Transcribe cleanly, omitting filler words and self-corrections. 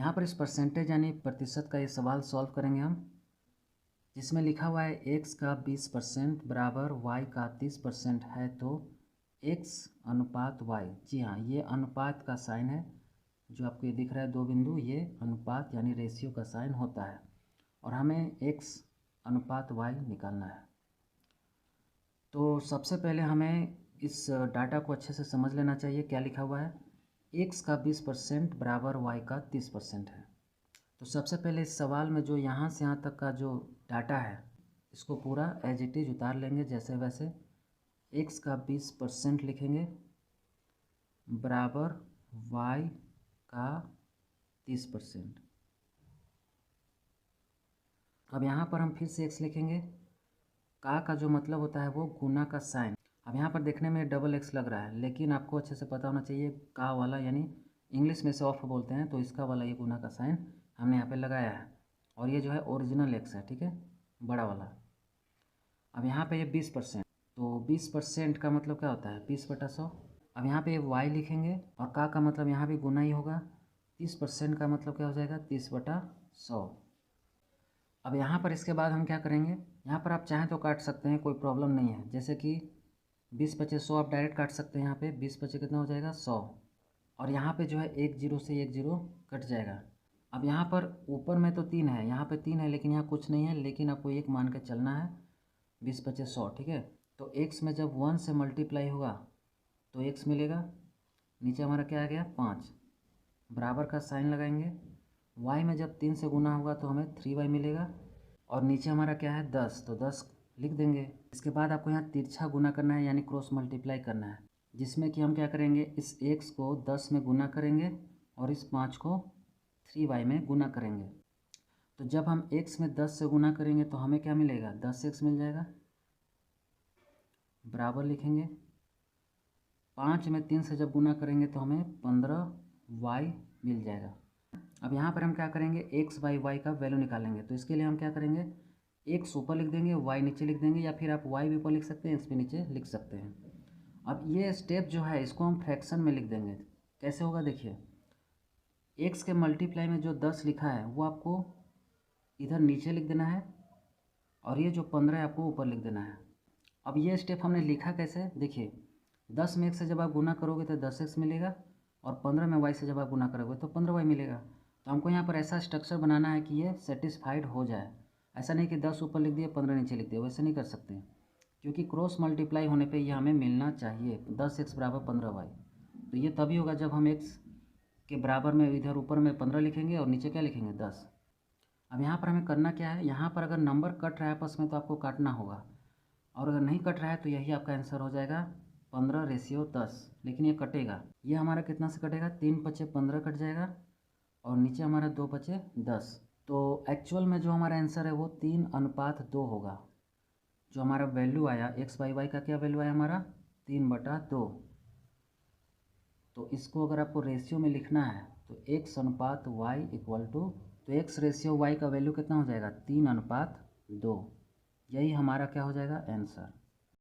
यहाँ पर इस परसेंटेज यानी प्रतिशत का ये सवाल सॉल्व करेंगे हम, जिसमें लिखा हुआ है x का 20% बराबर y का 30% है तो x अनुपात y। जी हाँ, ये अनुपात का साइन है, जो आपको ये दिख रहा है 2 बिंदु, ये अनुपात यानी रेशियो का साइन होता है और हमें x अनुपात y निकालना है। तो सबसे पहले हमें इस डाटा को अच्छे से समझ लेना चाहिए। क्या लिखा हुआ है, x का 20% बराबर y का 30% है। तो सबसे पहले इस सवाल में जो यहाँ से यहाँ तक का जो डाटा है इसको पूरा एज इट इज उतार लेंगे जैसे वैसे। x का 20% लिखेंगे बराबर y का 30%। अब यहाँ पर हम फिर से x लिखेंगे। का जो मतलब होता है वो गुना का साइन। अब यहाँ पर देखने में डबल x लग रहा है, लेकिन आपको अच्छे से पता होना चाहिए का वाला यानी इंग्लिश में से ऑफ बोलते हैं, तो इसका वाला ये गुना का साइन हमने यहाँ पे लगाया है और ये जो है ओरिजिनल x है, ठीक है, बड़ा वाला। अब यहाँ पे ये 20%, तो 20% का मतलब क्या होता है 20/100। अब यहाँ पे ये y लिखेंगे और का मतलब यहाँ भी गुना ही होगा। 30% का मतलब क्या हो जाएगा 30/100। अब यहाँ पर इसके बाद हम क्या करेंगे, यहाँ पर आप चाहें तो काट सकते हैं, कोई प्रॉब्लम नहीं है। जैसे कि 20/100 आप डायरेक्ट काट सकते हैं। यहाँ पे 20 कितना हो जाएगा 100 और यहाँ पे जो है 1 0 से 1 0 कट जाएगा। अब यहाँ पर ऊपर में तो 3 है, यहाँ पे 3 है, लेकिन यहाँ कुछ नहीं है, लेकिन आपको 1 मान के चलना है। 20/100, ठीक है। तो x में जब 1 से मल्टीप्लाई होगा तो x मिलेगा। नीचे हमारा क्या आ गया 5, बराबर का साइन लगाएंगे। y में जब 3 से गुना होगा तो हमें 3y मिलेगा और नीचे हमारा क्या है 10, तो 10 लिख देंगे। इसके बाद आपको यहाँ तिरछा गुना करना है यानी क्रॉस मल्टीप्लाई करना है, जिसमें कि हम क्या करेंगे, इस x को 10 में गुना करेंगे और इस 5 को 3y में गुना करेंगे। तो जब हम x में 10 से गुना करेंगे तो हमें क्या मिलेगा 10x मिल जाएगा, बराबर लिखेंगे। 5 में 3 से जब गुना करेंगे तो हमें 15y मिल जाएगा। अब यहाँ पर हम क्या करेंगे x/y का वैल्यू निकालेंगे। तो इसके लिए हम क्या करेंगे, x ऊपर लिख देंगे, y नीचे लिख देंगे, या फिर आप y भी ऊपर लिख सकते हैं, x भी नीचे लिख सकते हैं। अब ये स्टेप जो है इसको हम फ्रैक्शन में लिख देंगे। कैसे होगा देखिए, x के मल्टीप्लाई में जो 10 लिखा है वो आपको इधर नीचे लिख देना है और ये जो 15 है आपको ऊपर लिख देना है। अब ये स्टेप हमने लिखा कैसे, देखिए 10 में x से जब आप गुना करोगे तो 10x मिलेगा और 15 में y से जब आप गुना करोगे तो 15y मिलेगा। तो हमको यहाँ पर ऐसा स्ट्रक्चर बनाना है कि ये सेटिस्फाइड हो जाए। ऐसा नहीं कि 10 ऊपर लिख दिए 15 नीचे लिख दिए, वैसे नहीं कर सकते, क्योंकि क्रॉस मल्टीप्लाई होने पे ये हमें मिलना चाहिए 10x बराबर 15y। तो ये तभी होगा जब हम x के बराबर में इधर ऊपर में 15 लिखेंगे और नीचे क्या लिखेंगे 10। अब यहाँ पर हमें करना क्या है, यहाँ पर अगर नंबर कट रहा है आपस में तो आपको काटना होगा, और अगर नहीं कट रहा है तो यही आपका आंसर हो जाएगा 15/10। लेकिन ये कटेगा, ये हमारा कितना से कटेगा 3×15 कट जाएगा और नीचे हमारा 2×10। तो एक्चुअल में जो हमारा आंसर है वो 3:2 होगा। जो हमारा वैल्यू आया x/y का क्या वैल्यू आया हमारा 3/2। तो इसको अगर आपको रेशियो में लिखना है तो x/y इक्वल टू, तो x रेशियो y का वैल्यू कितना हो जाएगा 3:2। यही हमारा क्या हो जाएगा आंसर।